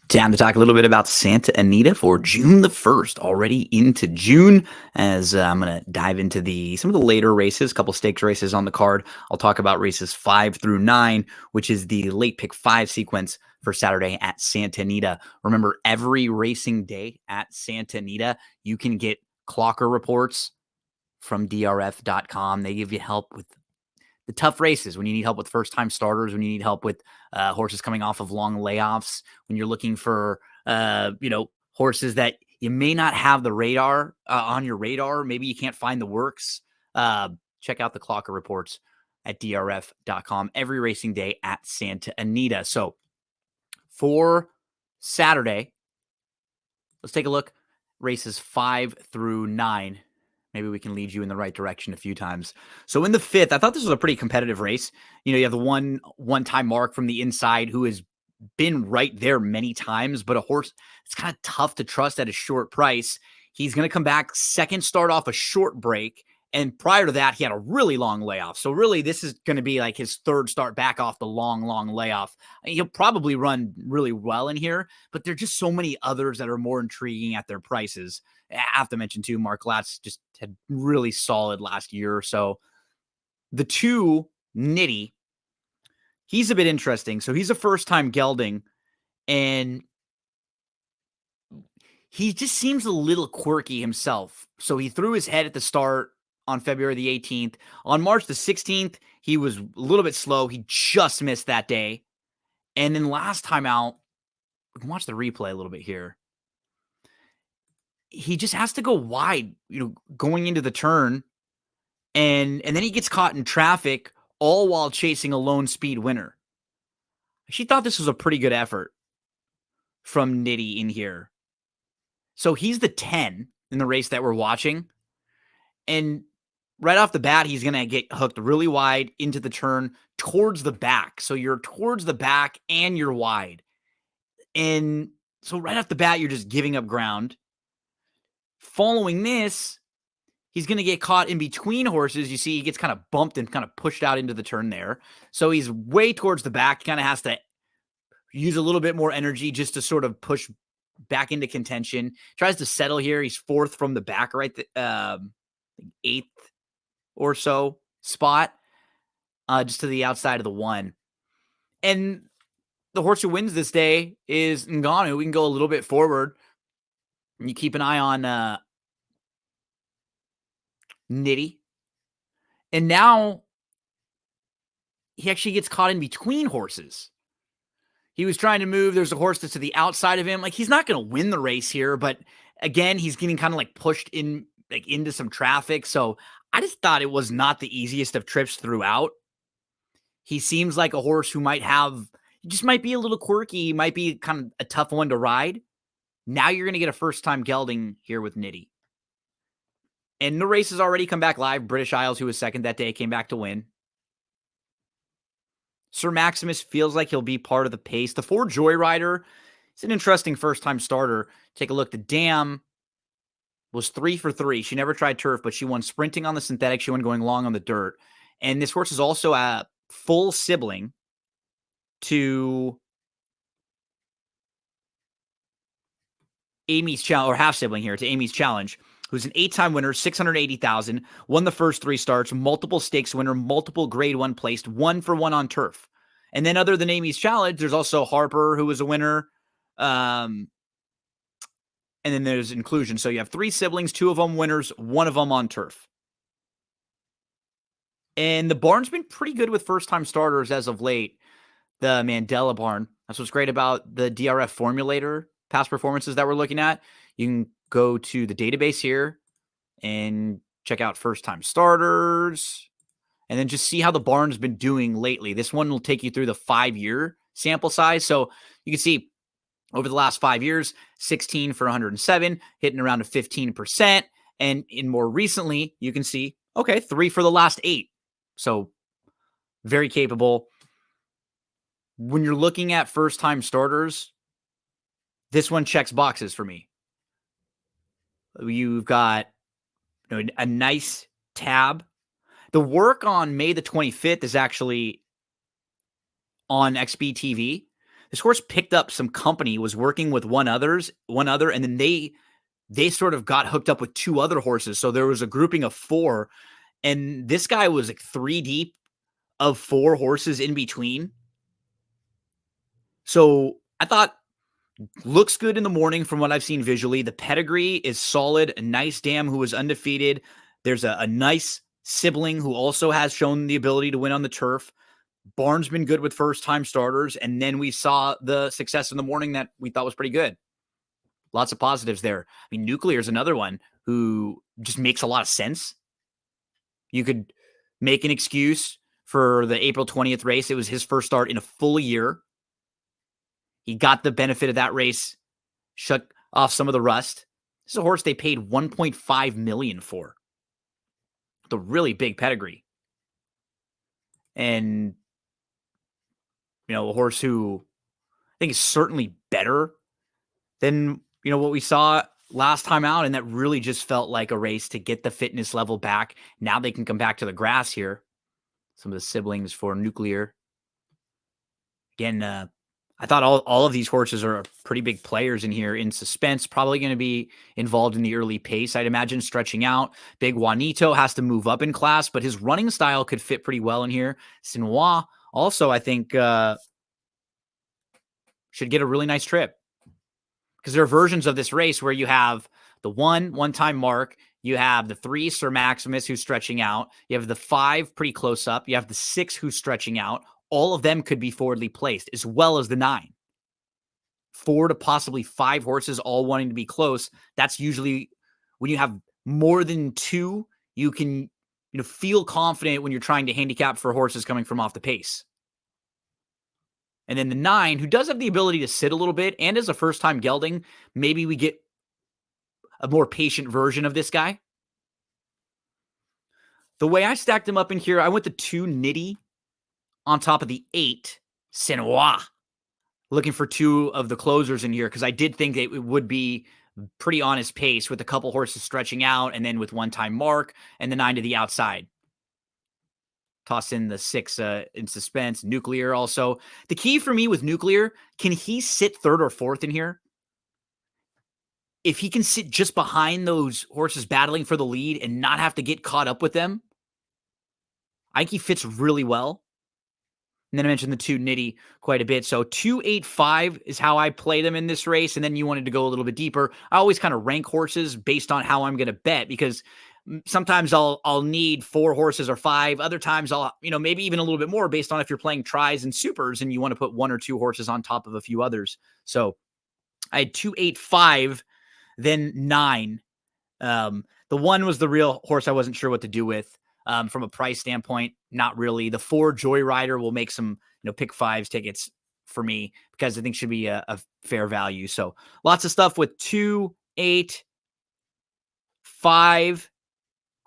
Time to talk a little bit about Santa Anita for June the 1st, already into June, as I'm going to dive into some of the later races, a couple stakes races on the card. I'll talk about races 5 through 9, which is the late pick 5 sequence for Saturday at Santa Anita. Remember, every racing day at Santa Anita, you can get clocker reports from drf.com. They give you help with the tough races, when you need help with first-time starters, when you need help with horses coming off of long layoffs, when you're looking for, horses that you may not have the radar on your radar. Maybe you can't find the works. Check out the Clocker reports at drf.com every racing day at Santa Anita. So for Saturday, let's take a look. Races 5 through 9. Maybe we can lead you in the right direction a few times. So in the 5th, I thought this was a pretty competitive race. You have the one-time mark from the inside who has been right there many times, but a horse it's kind of tough to trust at a short price. He's going to come back second start off a short break. And prior to that, he had a really long layoff. So really, this is going to be like his third start back off the long layoff. He'll probably run really well in here, but there are just so many others that are more intriguing at their prices. I have to mention, too, Mark Latz just had really solid last year or so. The 2, Nitty, he's a bit interesting. So he's a first-time gelding, and he just seems a little quirky himself. So he threw his head at the start on February the 18th. On March the 16th, he was a little bit slow. He just missed that day. And then last time out, we can watch the replay a little bit here. He just has to go wide, going into the turn. And then he gets caught in traffic, all while chasing a lone speed winner. She thought this was a pretty good effort from Nitty in here. So he's the 10 in the race that we're watching. And right off the bat, he's going to get hooked really wide into the turn towards the back. So you're towards the back and you're wide. And so right off the bat, you're just giving up ground. Following this, he's going to get caught in between horses. You see, he gets kind of bumped and kind of pushed out into the turn there. So he's way towards the back. Kind of has to use a little bit more energy just to sort of push back into contention. Tries to settle here. He's 4th from the back, right? 8th or so spot, just to the outside of the 1. And the horse who wins this day is Ngannou. We can go a little bit forward. You keep an eye on Nitty. And now he actually gets caught in between horses. He was trying to move. There's a horse that's to the outside of him. Like, he's not going to win the race here, but again, he's getting kind of like pushed in, like into some traffic. So I just thought it was not the easiest of trips throughout. He seems like a horse who just might be a little quirky, might be kind of a tough one to ride. Now you're going to get a first-time gelding here with Nitty. And the race has already come back live. British Isles, who was second that day, came back to win. Sir Maximus feels like he'll be part of the pace. The 4 Joyrider, it's an interesting first-time starter. Take a look. The Dam was 3 for 3. She never tried turf, but she won sprinting on the synthetic. She won going long on the dirt. And this horse is also a full sibling to Amy's Challenge, or half sibling here to Amy's Challenge, who's an 8-time winner, 680,000, won the first 3 starts, multiple stakes winner, multiple grade 1 placed, 1 for 1 on turf. And then other than Amy's Challenge, there's also Harper, who was a winner. And then there's inclusion. So you have 3 siblings, 2 of them winners, 1 of them on turf. And the barn's been pretty good with first-time starters as of late. The Mandela barn. That's what's great about the DRF formulator past performances that we're looking at. You can go to the database here and check out first-time starters and then just see how the barn's been doing lately. This one will take you through the 5-year sample size. So you can see over the last 5 years, 16 for 107, hitting around a 15%. And in more recently, you can see, okay, 3 for the last 8. So very capable. When you're looking at first-time starters, this one checks boxes for me. You've got a nice tab. The work on May the 25th is actually on XB TV. this horse picked up some company, was working with one other, and then they sort of got hooked up with two other horses. So there was a grouping of four, and this guy was like 3 deep of 4 horses in between. So I thought looks good in the morning from what I've seen visually. The pedigree is solid. A nice dam who was undefeated. There's a nice sibling who also has shown the ability to win on the turf. Barn's been good with first-time starters, and then we saw the success in the morning that we thought was pretty good. Lots of positives there. I mean, Nuclear is another one who just makes a lot of sense. You could make an excuse for the April 20th race. It was his first start in a full year. He got the benefit of that race, shut off some of the rust. This is a horse they paid $1.5 million for. The really big pedigree. And, a horse who I think is certainly better than, what we saw last time out. And that really just felt like a race to get the fitness level back. Now they can come back to the grass here. Some of the siblings for Nuclear. Again, I thought all of these horses are pretty big players in here in suspense, probably going to be involved in the early pace, I'd imagine, stretching out. Big Juanito has to move up in class, but his running style could fit pretty well in here. Sinois also, I think, should get a really nice trip. Because there are versions of this race where you have the one-time mark, you have the 3 Sir Maximus who's stretching out, you have the 5 pretty close up, you have the 6 who's stretching out. All of them could be forwardly placed, as well as the 9. 4 to possibly 5 horses all wanting to be close. That's usually when you have more than 2, you can feel confident when you're trying to handicap for horses coming from off the pace. And then the 9, who does have the ability to sit a little bit, and as a first-time gelding, maybe we get a more patient version of this guy. The way I stacked him up in here, I went the 2 Nitty on top of the 8 Sinois. Looking for 2 of the closers in here because I did think it would be pretty honest pace with a couple horses stretching out and then with one-time mark and the 9 to the outside. Toss in the 6 in suspense. Nuclear also. The key for me with Nuclear, can he sit 3rd or 4th in here? If he can sit just behind those horses battling for the lead and not have to get caught up with them, I think he fits really well. And then I mentioned the 2 Nitty quite a bit. So 285 is how I play them in this race. And then you wanted to go a little bit deeper. I always kind of rank horses based on how I'm going to bet because sometimes I'll need 4 horses or 5. Other times I'll, maybe even a little bit more based on if you're playing tries and supers and you want to put 1 or 2 horses on top of a few others. So I had 285, then 9. The 1 was the real horse I wasn't sure what to do with. From a price standpoint, not really. The 4 Joyrider will make some, pick 5s tickets for me because I think should be a fair value. So lots of stuff with 2, 8, 5.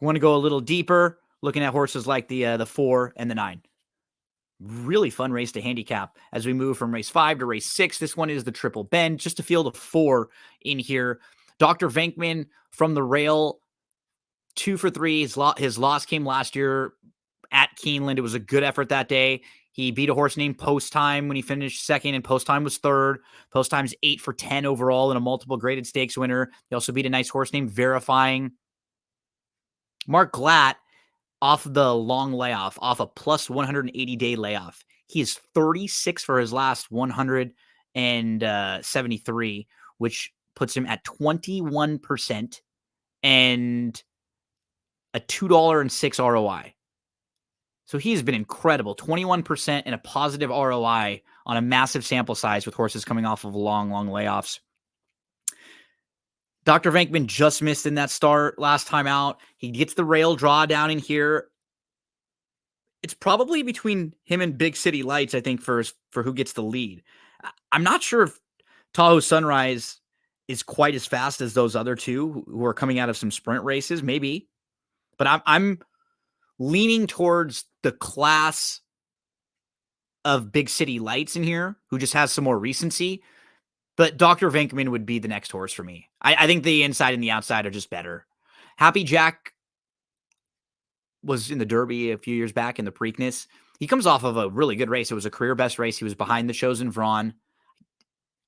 Want to go a little deeper, looking at horses like the 4 and the 9. Really fun race to handicap as we move from race 5 to race 6. This one is the Triple Bend, just a field of 4 in here. Dr. Venkman from the rail, 2 for 3. His loss came last year at Keeneland. It was a good effort that day. He beat a horse named Post Time when he finished 2nd, and Post Time was 3rd. Post Time's 8 for 10 overall and a multiple graded stakes winner. He also beat a nice horse named Verifying. Mark Glatt off the long layoff, off a plus 180-day layoff. He is 36 for his last 173, which puts him at 21% and a $2.06 ROI. So he's been incredible. 21% and a positive ROI on a massive sample size with horses coming off of long layoffs. Dr. Venkman just missed in that start last time out. He gets the rail draw down in here. It's probably between him and Big City Lights, I think, for who gets the lead. I'm not sure if Tahoe Sunrise is quite as fast as those other 2 who are coming out of some sprint races, maybe. But I'm leaning towards the class of Big City Lights in here, who just has some more recency. But Dr. Venkman would be the next horse for me. I think the inside and the outside are just better. Happy Jack was in the Derby a few years back in the Preakness. He comes off of a really good race. It was a career best race. He was behind the Chosen Vron.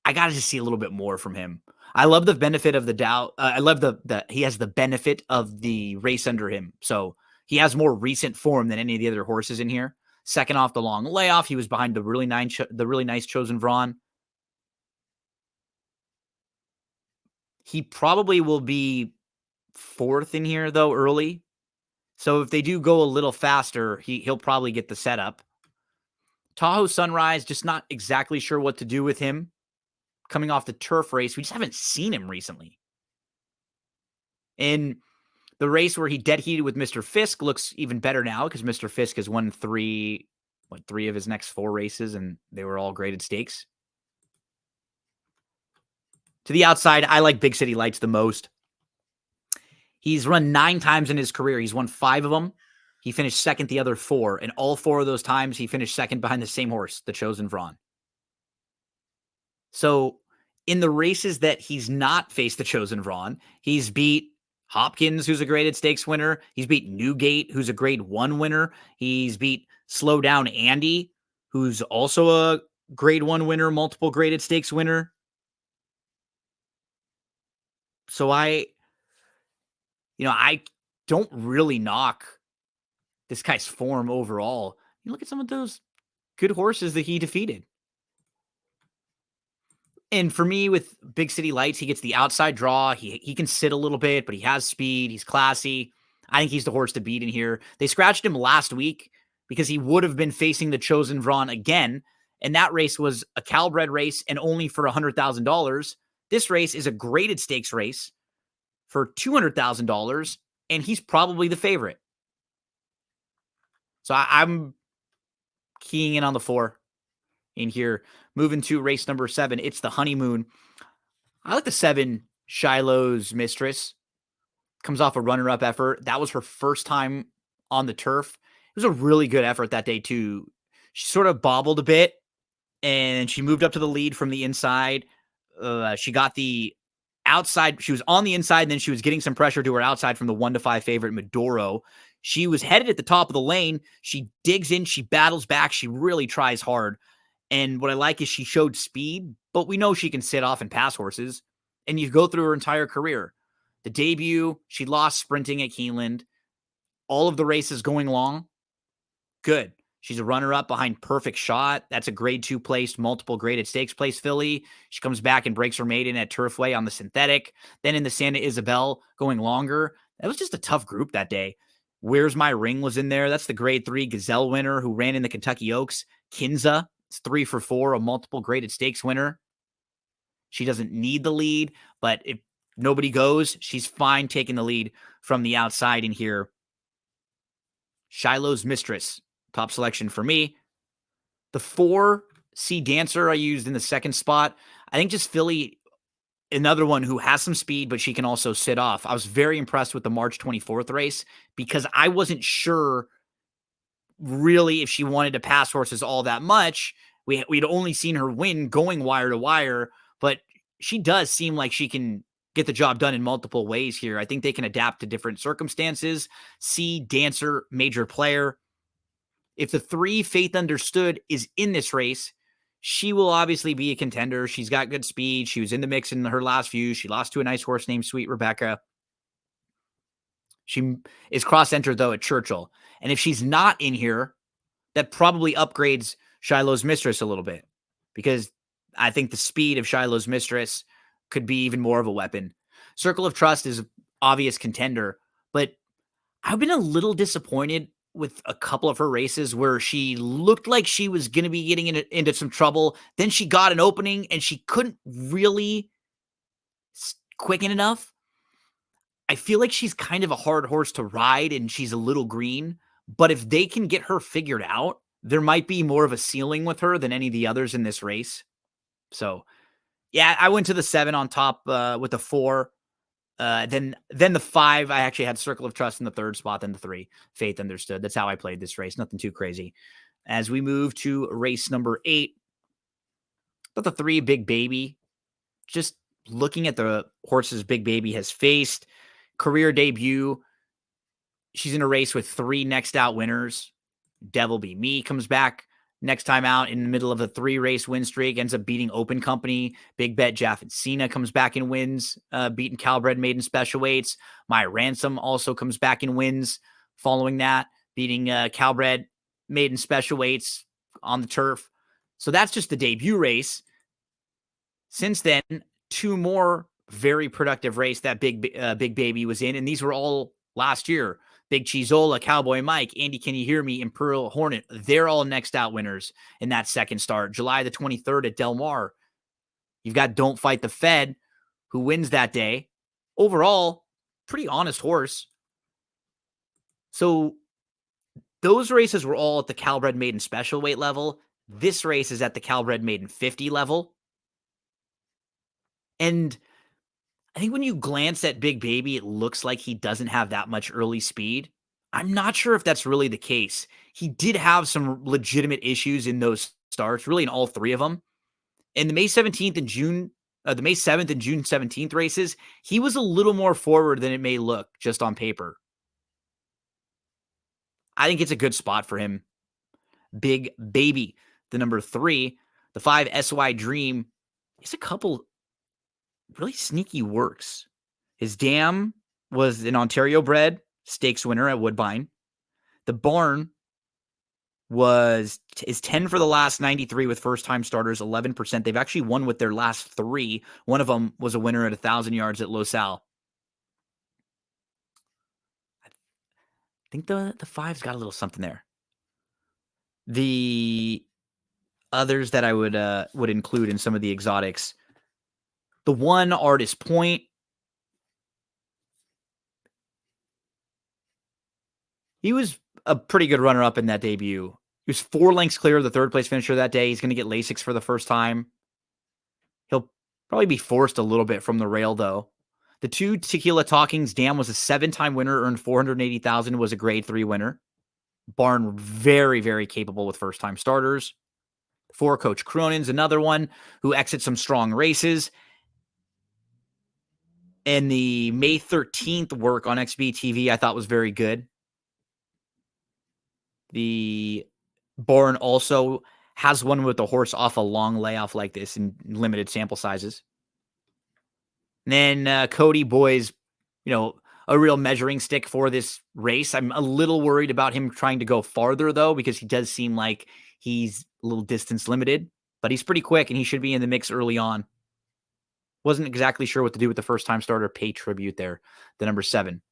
I got to just see a little bit more from him. I love the benefit of the doubt. I love the he has the benefit of the race under him. So he has more recent form than any of the other horses in here. Second off the long layoff, he was behind the really nice Chosen Vron. He probably will be fourth in here though early. So if they do go a little faster, he'll probably get the setup. Tahoe Sunrise, just not exactly sure what to do with him. Coming off the turf race, we just haven't seen him recently. In the race where he dead heated with Mr. Fisk looks even better now because Mr. Fisk has won three of his next 4 races, and they were all graded stakes. To the outside, I like Big City Lights the most. He's run 9 times in his career. He's won 5 of them. He finished second the other 4, and all 4 of those times he finished second behind the same horse, the Chosen Vron. So in the races that he's not faced the Chosen Vron, he's beat Hopkins, who's a graded stakes winner. He's beat Newgate, who's a grade 1 winner. He's beat Slow Down Andy, who's also a grade 1 winner, multiple graded stakes winner. So I don't really knock this guy's form overall. You look at some of those good horses that he defeated. And for me, with Big City Lights, he gets the outside draw. He can sit a little bit, but he has speed. He's classy. I think he's the horse to beat in here. They scratched him last week because he would have been facing the Chosen Vron again, and that race was a Calbred race and only for $100,000. This race is a graded stakes race for $200,000, and he's probably the favorite. So I'm keying in on the 4 in here. Moving to race number 7, it's the Honeymoon. I like the 7, Shiloh's Mistress. Comes off a runner-up effort. That was her first time on the turf. It was a really good effort that day, too. She sort of bobbled a bit, and she moved up to the lead from the inside. She got the outside. She was on the inside, and then she was getting some pressure to her outside from the 1-5 favorite, Maduro. She was headed at the top of the lane. She digs in. She battles back. She really tries hard. And what I like is she showed speed, but we know she can sit off and pass horses. And you go through her entire career. The debut, she lost sprinting at Keeneland. All of the races going long, good. She's a runner-up behind Perfect Shot. That's a grade 2 placed, multiple graded stakes place filly. She comes back and breaks her maiden at Turfway on the synthetic. Then in the Santa Isabel, going longer. That was just a tough group that day. Where's My Ring was in there. That's the grade 3 Gazelle winner who ran in the Kentucky Oaks. Kinza, it's 3 for 4, a multiple graded stakes winner. She doesn't need the lead, but if nobody goes, she's fine taking the lead from the outside in here. Shiloh's Mistress, top selection for me. The 4, Sea Dancer, I used in the second spot. I think just filly, another one who has some speed, but she can also sit off. I was very impressed with the March 24th race because I wasn't sure really if she wanted to pass horses all that much. We'd only seen her win going wire to wire, but she does seem like she can get the job done in multiple ways here. I think they can adapt to different circumstances. Sea Dancer, major player. If the 3 Faith Understood is in this race, she will obviously be a contender. She's got good speed. She was in the mix in her last few. She lost to a nice horse named Sweet Rebecca. She is cross-entered, though, at Churchill. And if she's not in here, that probably upgrades Shiloh's Mistress a little bit because I think the speed of Shiloh's Mistress could be even more of a weapon. Circle of Trust is an obvious contender, but I've been a little disappointed with a couple of her races where she looked like she was going to be getting into some trouble. Then she got an opening and she couldn't really quicken enough. I feel like she's kind of a hard horse to ride and she's a little green, but if they can get her figured out, there might be more of a ceiling with her than any of the others in this race. So yeah, I went to the 7 on top with the 4. Then the 5, I actually had Circle of Trust in the 3rd spot, then the 3, Faith Understood. That's how I played this race. Nothing too crazy. As we move to race number 8, but the 3 Big Baby, just looking at the horses Big Baby has faced, career debut, she's in a race with 3 next out winners. Devil Be Me comes back Next time out in the middle of a 3-race win streak, ends up beating Open Company. Big Bet Jaffin Cena comes back and wins, beating Calbred Maiden Special Weights. My Ransom also comes back and wins following that, beating Calbred Maiden Special Weights on the turf. So that's just the debut race. Since then, 2 more very productive race that Big Baby was in, and these were all last year. Big Chizola, Cowboy Mike, Andy Can You Hear Me, Imperial Hornet. They're all next out winners in that second start. July the 23rd at Del Mar. You've got Don't Fight the Fed, who wins that day. Overall, pretty honest horse. So those races were all at the Calbred Maiden special weight level. This race is at the Calbred Maiden 50 level. And I think when you glance at Big Baby, it looks like he doesn't have that much early speed. I'm not sure if that's really the case. He did have some legitimate issues in those starts, really in all 3 of them. In the May 17th and the May 7th and June 17th races, he was a little more forward than it may look just on paper. I think it's a good spot for him. Big Baby, the number 3, the 5 SY Dream, is a couple really sneaky works. His dam was an Ontario bred stakes winner at Woodbine. The barn is 10 for the last 93 with first-time starters, 11%. They've actually won with their last 3. One of them was a winner at 1,000 yards at Los Al. I think the 5's got a little something there. The others that I would include in some of the exotics, the 1 Artist Point, he was a pretty good runner-up in that debut. He was 4 lengths clear of the third-place finisher that day. He's going to get Lasix for the first time. He'll probably be forced a little bit from the rail, though. The 2 Tequila Talkings, Dam was a 7-time winner, earned $480,000, was a grade 3 winner. Barn very, very capable with first-time starters. 4 Coach Cronin's another one who exits some strong races. And the May 13th work on XB TV I thought was very good. The barn also has one with the horse off a long layoff like this in limited sample sizes. And then Cody Boy's, a real measuring stick for this race. I'm a little worried about him trying to go farther, though, because he does seem like he's a little distance limited. But he's pretty quick, and he should be in the mix early on. Wasn't exactly sure what to do with the first-time starter pay tribute there, the number 7.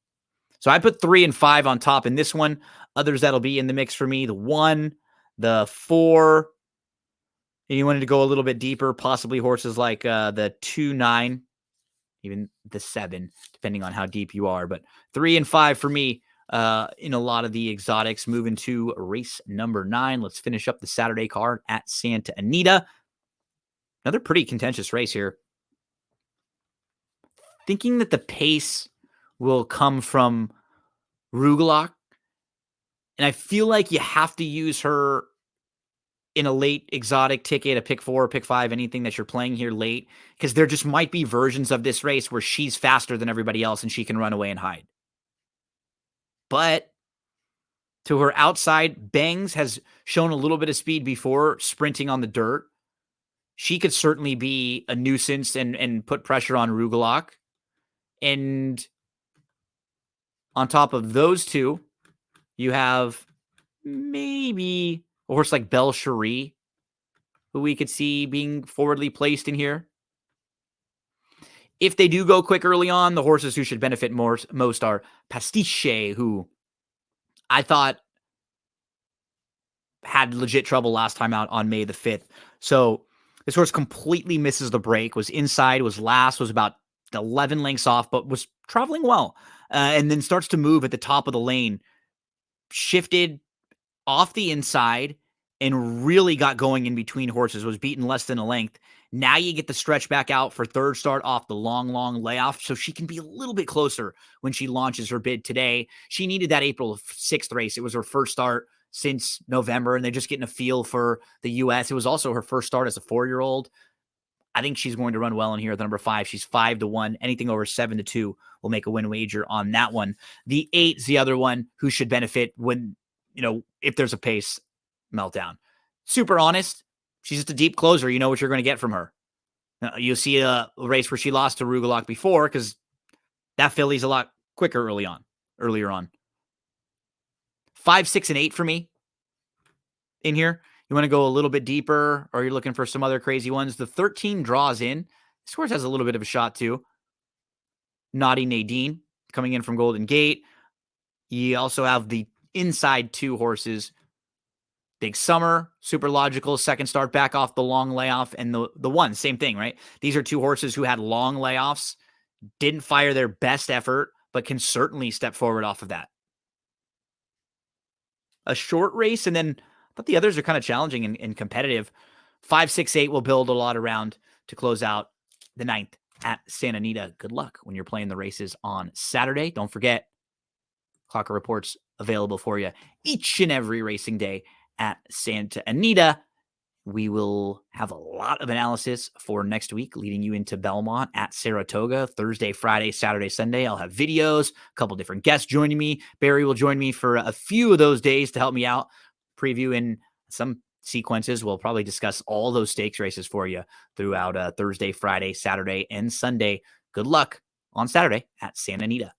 So I put 3 and 5 on top in this one. Others that'll be in the mix for me, the 1, the 4. And you wanted to go a little bit deeper, possibly horses like the 2, 9, even the 7, depending on how deep you are. But 3 and 5 for me in a lot of the exotics. Moving to race number 9. Let's finish up the Saturday card at Santa Anita. Another pretty contentious race here. Thinking that the pace will come from Rugelach. And I feel like you have to use her in a late exotic ticket, a pick 4, pick 5, anything that you're playing here late, because there just might be versions of this race where she's faster than everybody else and she can run away and hide. But to her outside, Bangs has shown a little bit of speed before sprinting on the dirt. She could certainly be a nuisance and put pressure on Rugelach. And on top of those 2, you have maybe a horse like Belle Cherie, who we could see being forwardly placed in here. If they do go quick early on, the horses who should benefit most are Pastiche, who I thought had legit trouble last time out on May the 5th. So this horse completely misses the break, was inside, was last, was about 11 lengths off, but was traveling well. And then starts to move at the top of the lane, shifted off the inside, and really got going in between horses, was beaten less than a length. Now you get the stretch back out for third start off the long layoff, so she can be a little bit closer when she launches her bid today. She needed that April 6th race. It was her first start since November, and they're just getting a feel for the U.S. It was also her first start as a 4-year-old. I think she's going to run well in here at the number 5. She's 5-1. Anything over 7-2 will make a win wager on that one. The 8's the other one who should benefit when, if there's a pace meltdown. super honest. She's just a deep closer. You know what you're going to get from her. You'll see a race where she lost to Rugelach before because that filly's a lot quicker earlier on. 5, 6, and 8 for me in here. You want to go a little bit deeper, or you're looking for some other crazy ones. The 13 draws in. This horse has a little bit of a shot too. Naughty Nadine coming in from Golden Gate. You also have the inside 2 horses. Big Summer, super logical, second start back off the long layoff, and the one, same thing, right? These are 2 horses who had long layoffs, didn't fire their best effort, but can certainly step forward off of that. A short race, and then but the others are kind of challenging and competitive. 5, 6, 8 will build a lot around to close out the 9th at Santa Anita. Good luck when you're playing the races on Saturday. Don't forget, Clocker Reports available for you each and every racing day at Santa Anita. We will have a lot of analysis for next week, leading you into Belmont at Saratoga, Thursday, Friday, Saturday, Sunday. I'll have videos, a couple different guests joining me. Barry will join me for a few of those days to help me out, previewing some sequences. We'll probably discuss all those stakes races for you throughout Thursday, Friday, Saturday, and Sunday. Good luck on Saturday at Santa Anita.